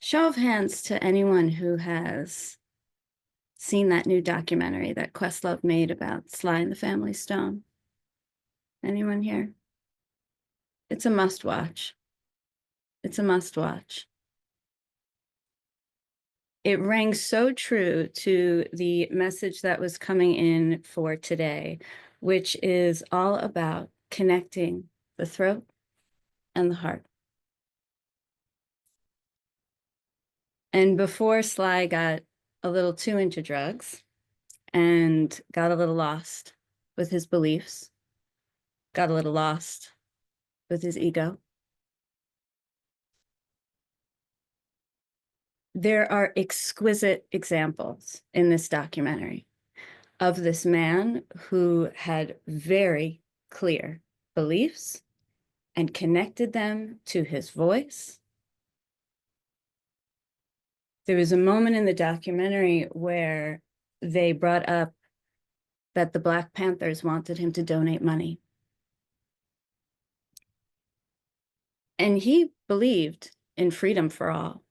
Show of hands to anyone who has seen that new documentary that Questlove made about Sly and the Family Stone. Anyone here? It's a must watch. It's a must watch. It rang so true to the message that was coming in for today, which is all about connecting the throat and the heart. And before Sly got a little too into drugs and got a little lost with his beliefs, got a little lost with his ego, there are exquisite examples in this documentary of this man who had very clear beliefs and connected them to his voice. There was a moment in the documentary where they brought up that the Black Panthers wanted him to donate money. And he believed in freedom for all.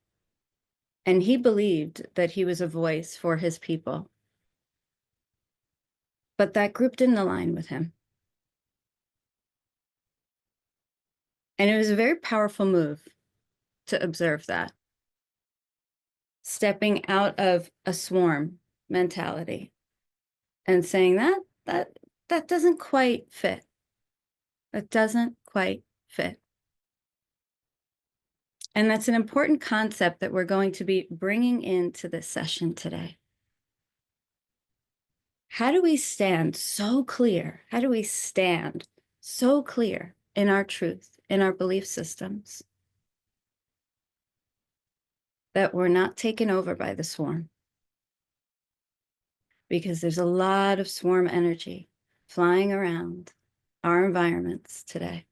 And he believed that he was a voice for his people. But that group didn't align with him. And it was a very powerful move to observe that. Stepping out of a swarm mentality and saying that doesn't quite fit. That doesn't quite fit. And that's an important concept that we're going to be bringing into this session today. How do we stand so clear? How do we stand so clear in our truth, in our belief systems, that we're not taken over by the swarm? Because there's a lot of swarm energy flying around our environments today.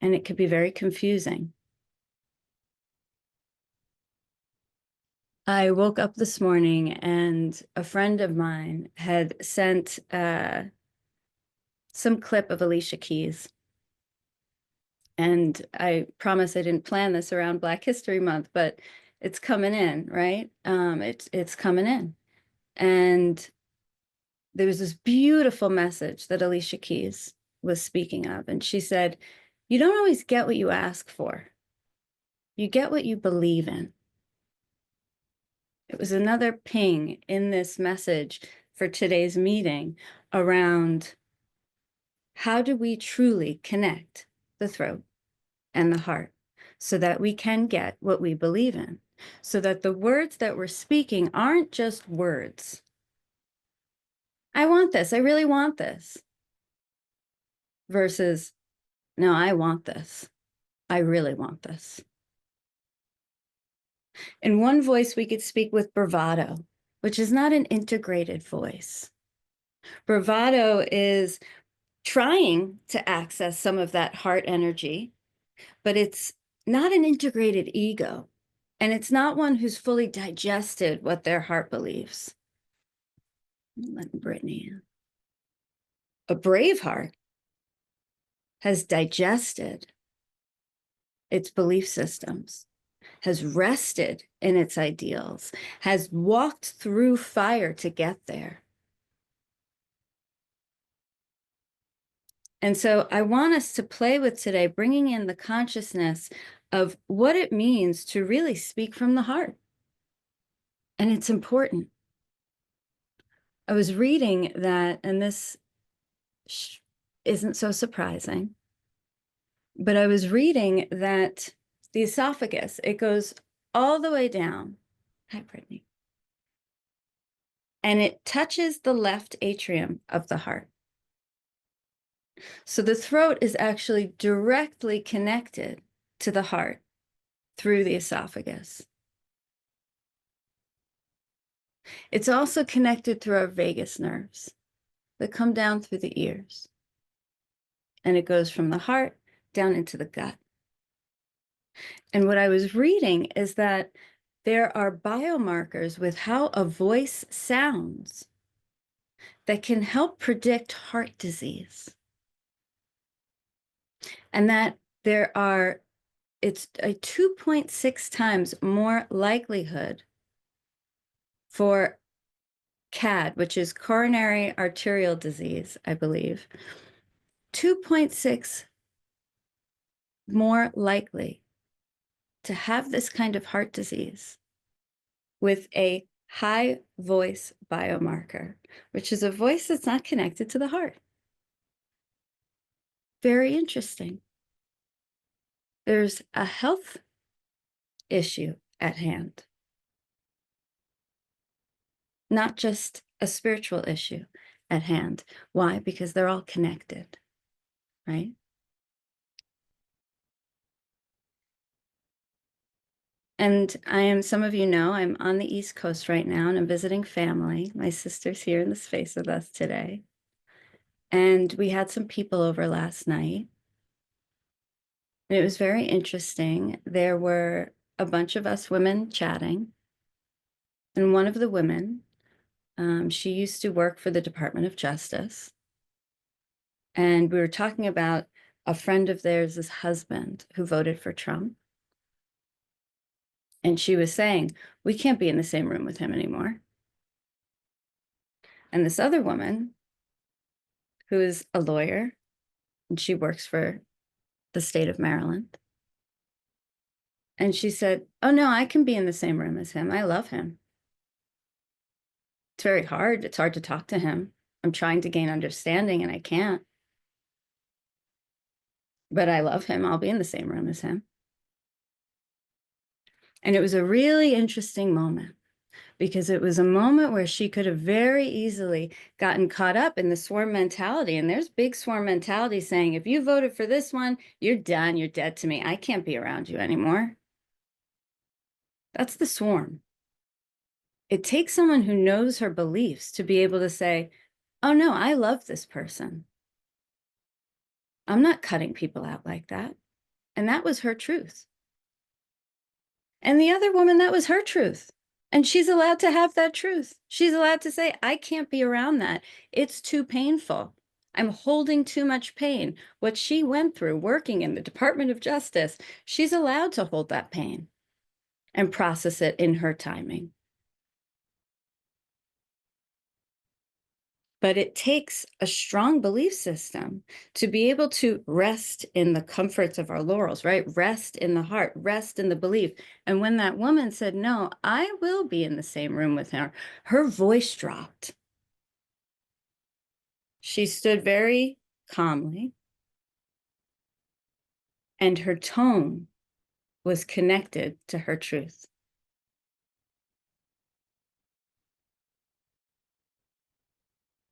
And it could be very confusing. I woke up this morning and a friend of mine had sent some clip of Alicia Keys. And I promise I didn't plan this around Black History Month, but it's coming in, right? It's coming in. And there was this beautiful message that Alicia Keys was speaking of. And she said, you don't always get what you ask for. You get what you believe in. It was another ping in this message for today's meeting around how do we truly connect the throat and the heart so that we can get what we believe in, so that the words that we're speaking aren't just words. I want this, I really want this, versus, no, I want this, I really want this. In one voice, we could speak with bravado, which is not an integrated voice. Bravado is trying to access some of that heart energy, but it's not an integrated ego. And it's not one who's fully digested what their heart believes. Let Brittany in. A brave heart has digested its belief systems, has rested in its ideals, has walked through fire to get there. And so I want us to play with today, bringing in the consciousness of what it means to really speak from the heart. And it's important. I was reading that, and this isn't so surprising, but I was reading that the esophagus, it goes all the way down. Hi, Brittany. And it touches the left atrium of the heart. So the throat is actually directly connected to the heart through the esophagus. It's also connected through our vagus nerves that come down through the ears. And it goes from the heart down into the gut. And what I was reading is that there are biomarkers with how a voice sounds that can help predict heart disease. And that there are it's a 2.6 times more likelihood for CAD, which is coronary arterial disease, I believe, 2.6 more likely to have this kind of heart disease with a high voice biomarker, which is a voice that's not connected to the heart. Very interesting. There's a health issue at hand, not just a spiritual issue at hand. Why? Because they're all connected, right? And some of you know, I'm on the East Coast right now and I'm visiting family. My sister's here in the space with us today. And we had some people over last night. And it was very interesting. There were a bunch of us women chatting. And one of the women, she used to work for the Department of Justice. And we were talking about a friend of theirs' husband who voted for Trump. And she was saying, we can't be in the same room with him anymore. And this other woman, who is a lawyer, and she works for the state of Maryland. And she said, oh, no, I can be in the same room as him. I love him. It's very hard. It's hard to talk to him. I'm trying to gain understanding and I can't. But I love him. I'll be in the same room as him. And it was a really interesting moment because it was a moment where she could have very easily gotten caught up in the swarm mentality. And there's big swarm mentality saying, if you voted for this one, you're done. You're dead to me. I can't be around you anymore. That's the swarm. It takes someone who knows her beliefs to be able to say, oh, no, I love this person. I'm not cutting people out like that. And that was her truth. And the other woman, that was her truth. And she's allowed to have that truth. She's allowed to say, I can't be around that. It's too painful. I'm holding too much pain. What she went through working in the Department of Justice, she's allowed to hold that pain and process it in her timing. But it takes a strong belief system to be able to rest in the comforts of our laurels, right? Rest in the heart, rest in the belief. And when that woman said, no, I will be in the same room with her, her voice dropped. She stood very calmly, and her tone was connected to her truth.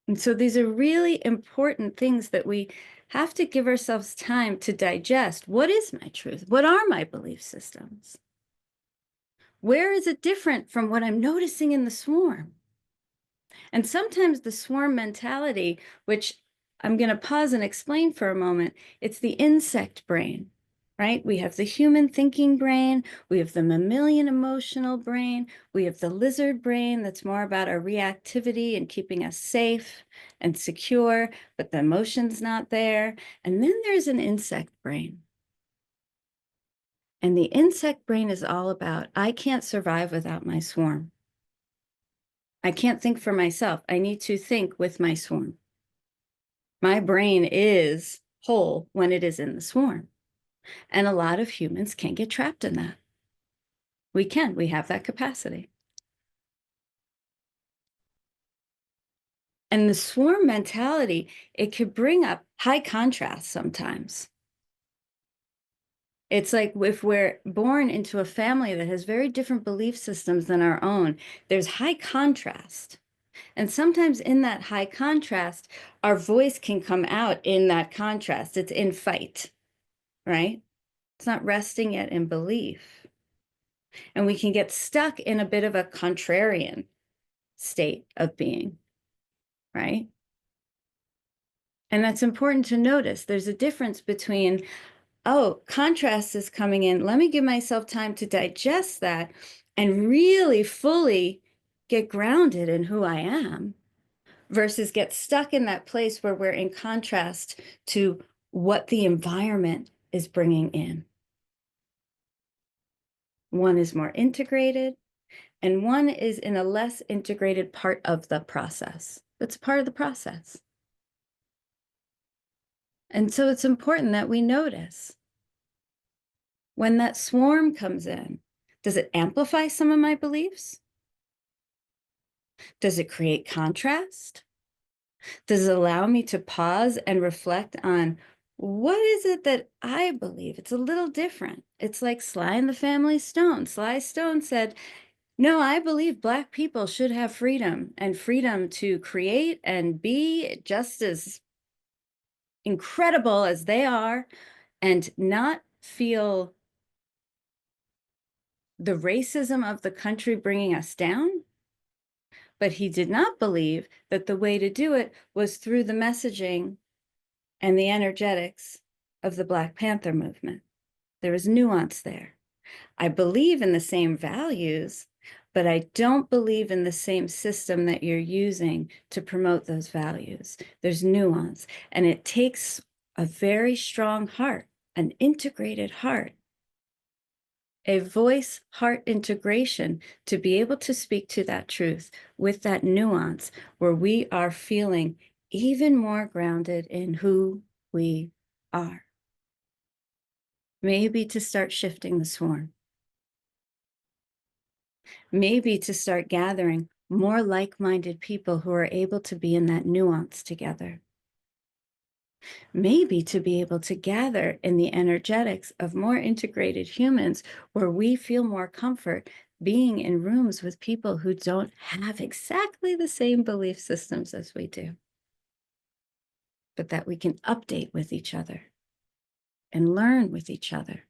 And so these are really important things that we have to give ourselves time to digest. What is my truth? What are my belief systems? Where is it different from what I'm noticing in the swarm? And sometimes the swarm mentality, which I'm going to pause and explain for a moment, it's the insect brain, right? We have the human thinking brain, we have the mammalian emotional brain, we have the lizard brain that's more about our reactivity and keeping us safe and secure, but the emotion's not there. And then there's an insect brain. And the insect brain is all about, I can't survive without my swarm. I can't think for myself. I need to think with my swarm. My brain is whole when it is in the swarm. And a lot of humans can get trapped in that. We have that capacity. And the swarm mentality, it could bring up high contrast sometimes. It's like if we're born into a family that has very different belief systems than our own, there's high contrast. And sometimes in that high contrast, our voice can come out in that contrast. It's in fight, right? It's not resting yet in belief. And we can get stuck in a bit of a contrarian state of being, right? And that's important to notice. There's a difference between, oh, contrast is coming in. Let me give myself time to digest that and really fully get grounded in who I am versus get stuck in that place where we're in contrast to what the environment is bringing in. One is more integrated, and one is in a less integrated part of the process. It's part of the process. And so it's important that we notice when that swarm comes in, does it amplify some of my beliefs? Does it create contrast? Does it allow me to pause and reflect on what is it that I believe? It's a little different. It's like Sly and the Family Stone. Sly Stone said, no, I believe Black people should have freedom and freedom to create and be just as incredible as they are and not feel the racism of the country bringing us down. But he did not believe that the way to do it was through the messaging and the energetics of the Black Panther movement. There is nuance there. I believe in the same values, but I don't believe in the same system that you're using to promote those values. There's nuance, and it takes a very strong heart, an integrated heart, a voice-heart integration to be able to speak to that truth with that nuance where we are feeling even more grounded in who we are. Maybe to start shifting the swarm. Maybe to start gathering more like-minded people who are able to be in that nuance together. Maybe to be able to gather in the energetics of more integrated humans where we feel more comfort being in rooms with people who don't have exactly the same belief systems as we do, but that we can update with each other and learn with each other.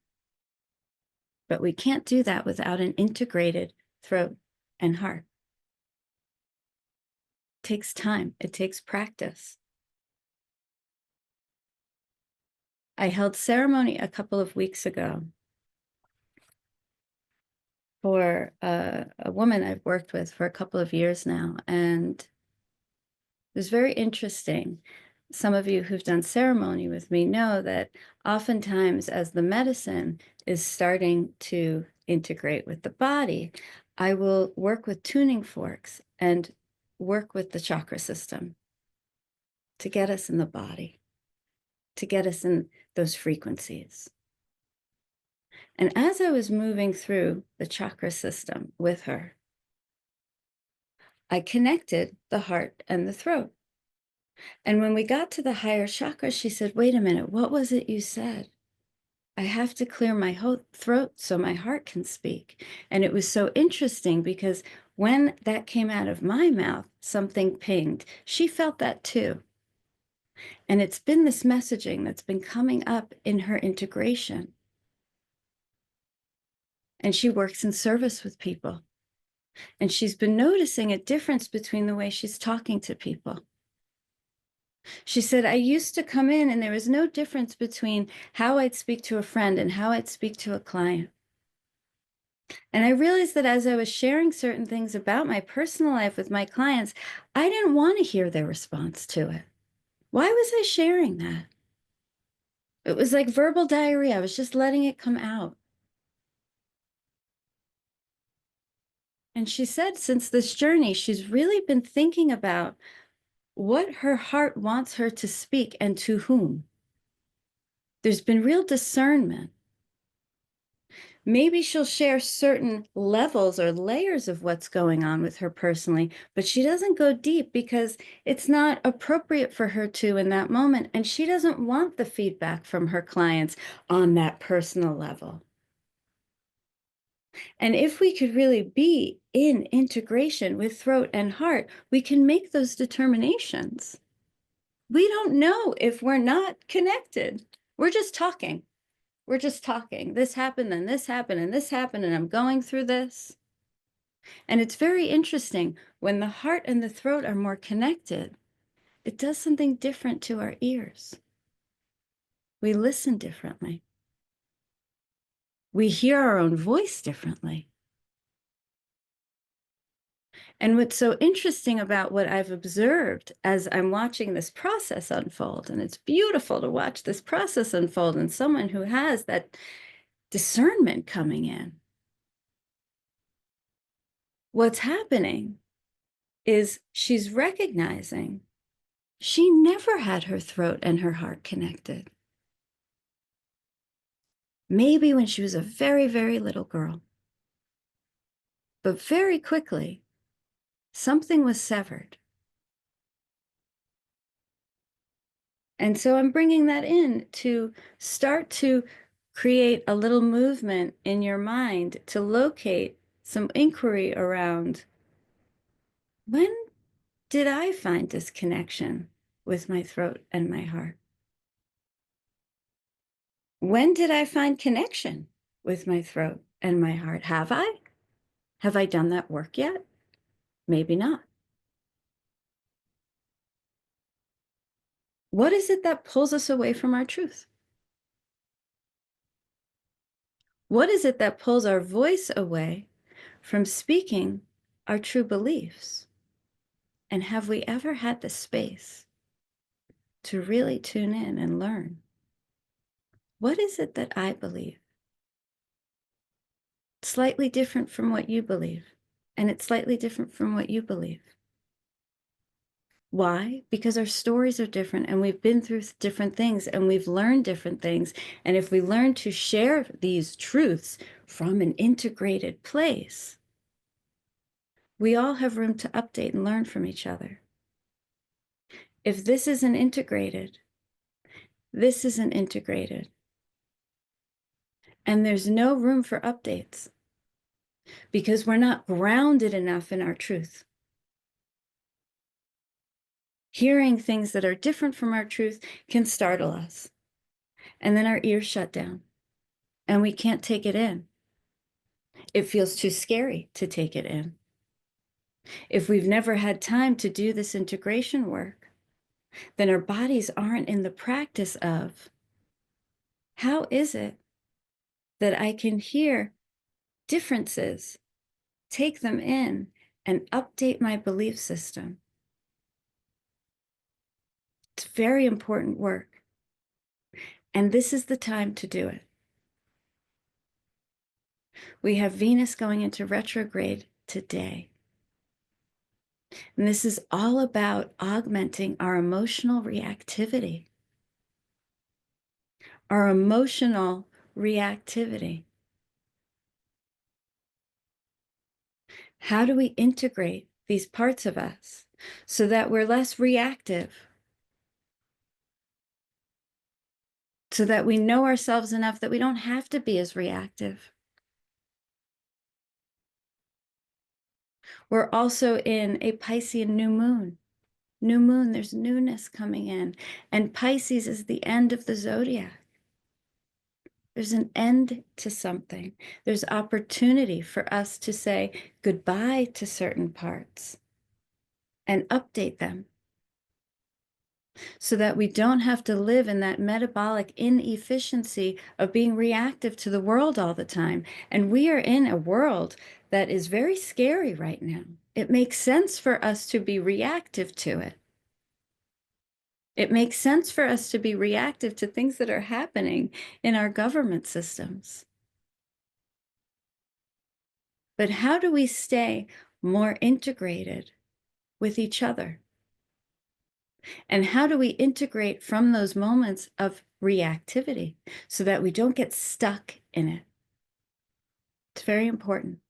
But we can't do that without an integrated throat and heart. It takes time. It takes practice. I held ceremony a couple of weeks ago for a woman I've worked with for a couple of years now, and it was very interesting. Some of you who've done ceremony with me know that oftentimes as the medicine is starting to integrate with the body, I will work with tuning forks and work with the chakra system to get us in the body, to get us in those frequencies. And as I was moving through the chakra system with her, I connected the heart and the throat. And when we got to the higher chakra, she said, wait a minute, what was it you said? I have to clear my throat so my heart can speak. And it was so interesting because when that came out of my mouth, something pinged. She felt that too. And it's been this messaging that's been coming up in her integration. And she works in service with people. And she's been noticing a difference between the way she's talking to people. She said, I used to come in and there was no difference between how I'd speak to a friend and how I'd speak to a client. And I realized that as I was sharing certain things about my personal life with my clients, I didn't want to hear their response to it. Why was I sharing that? It was like verbal diarrhea. I was just letting it come out. And she said, since this journey, she's really been thinking about what her heart wants her to speak and to whom. There's been real discernment. Maybe she'll share certain levels or layers of what's going on with her personally, but she doesn't go deep because it's not appropriate for her to in that moment. And she doesn't want the feedback from her clients on that personal level. And if we could really be in integration with throat and heart, we can make those determinations. We don't know if we're not connected. We're just talking. We're just talking. This happened, and this happened, and this happened, and I'm going through this. And it's very interesting when the heart and the throat are more connected, it does something different to our ears. We listen differently. We hear our own voice differently. And what's so interesting about what I've observed as I'm watching this process unfold, and it's beautiful to watch this process unfold in someone who has that discernment coming in. What's happening is she's recognizing she never had her throat and her heart connected. Maybe when she was a very, very little girl. But very quickly, something was severed. And so I'm bringing that in to start to create a little movement in your mind to locate some inquiry around, when did I find this connection with my throat and my heart? When did I find connection with my throat and my heart? Have I? Have I done that work yet? Maybe not. What is it that pulls us away from our truth? What is it that pulls our voice away from speaking our true beliefs? And have we ever had the space to really tune in and learn? What is it that I believe? Slightly different from what you believe, and it's slightly different from what you believe. Why? Because our stories are different and we've been through different things and we've learned different things. And if we learn to share these truths from an integrated place, we all have room to update and learn from each other. If this isn't integrated, this isn't integrated. And there's no room for updates because we're not grounded enough in our truth. Hearing things that are different from our truth can startle us. And then our ears shut down and we can't take it in. It feels too scary to take it in. If we've never had time to do this integration work, then our bodies aren't in the practice of, how is it that I can hear differences, take them in, and update my belief system? It's very important work. And this is the time to do it. We have Venus going into retrograde today. And this is all about augmenting our emotional reactivity. Our emotional reactivity. How do we integrate these parts of us so that we're less reactive? So that we know ourselves enough that we don't have to be as reactive. We're also in a Piscean new moon. New moon, there's newness coming in. And Pisces is the end of the zodiac. There's an end to something. There's opportunity for us to say goodbye to certain parts and update them so that we don't have to live in that metabolic inefficiency of being reactive to the world all the time. And we are in a world that is very scary right now. It makes sense for us to be reactive to it. It makes sense for us to be reactive to things that are happening in our government systems. But how do we stay more integrated with each other? And how do we integrate from those moments of reactivity so that we don't get stuck in it? It's very important.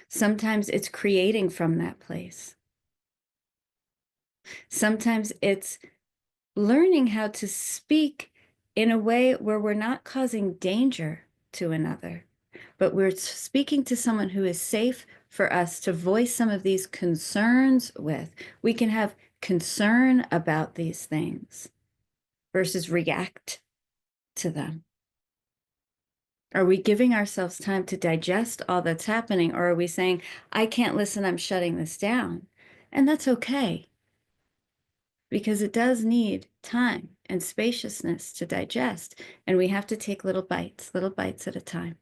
Sometimes it's creating from that place. Sometimes it's learning how to speak in a way where we're not causing danger to another, but we're speaking to someone who is safe for us to voice some of these concerns with. We can have concern about these things versus react to them. Are we giving ourselves time to digest all that's happening, or are we saying, I can't listen, I'm shutting this down? And that's okay, because it does need time and spaciousness to digest, and we have to take little bites at a time.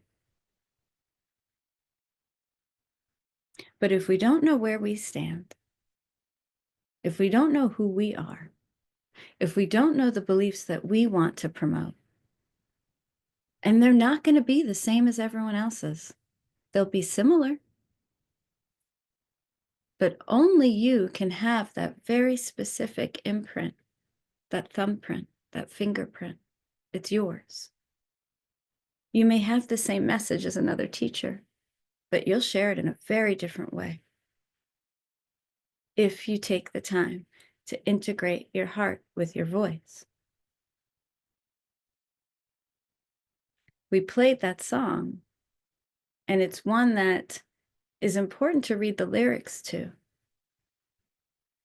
But if we don't know where we stand, if we don't know who we are, if we don't know the beliefs that we want to promote, and they're not going to be the same as everyone else's, They'll be similar, but only you can have that very specific imprint, that thumbprint, that fingerprint. It's yours. You may have the same message as another teacher, but you'll share it in a very different way if you take the time to integrate your heart with your voice. We played that song, and it's one that is important to read the lyrics to,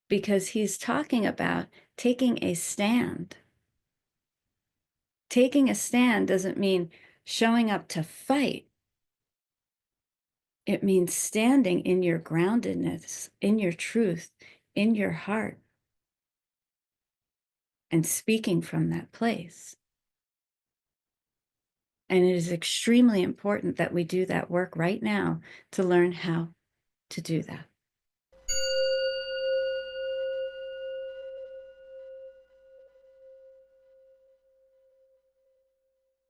because he's talking about taking a stand. Taking a stand doesn't mean showing up to fight. It means standing in your groundedness, in your truth, in your heart, and speaking from that place. And it is extremely important that we do that work right now to learn how to do that.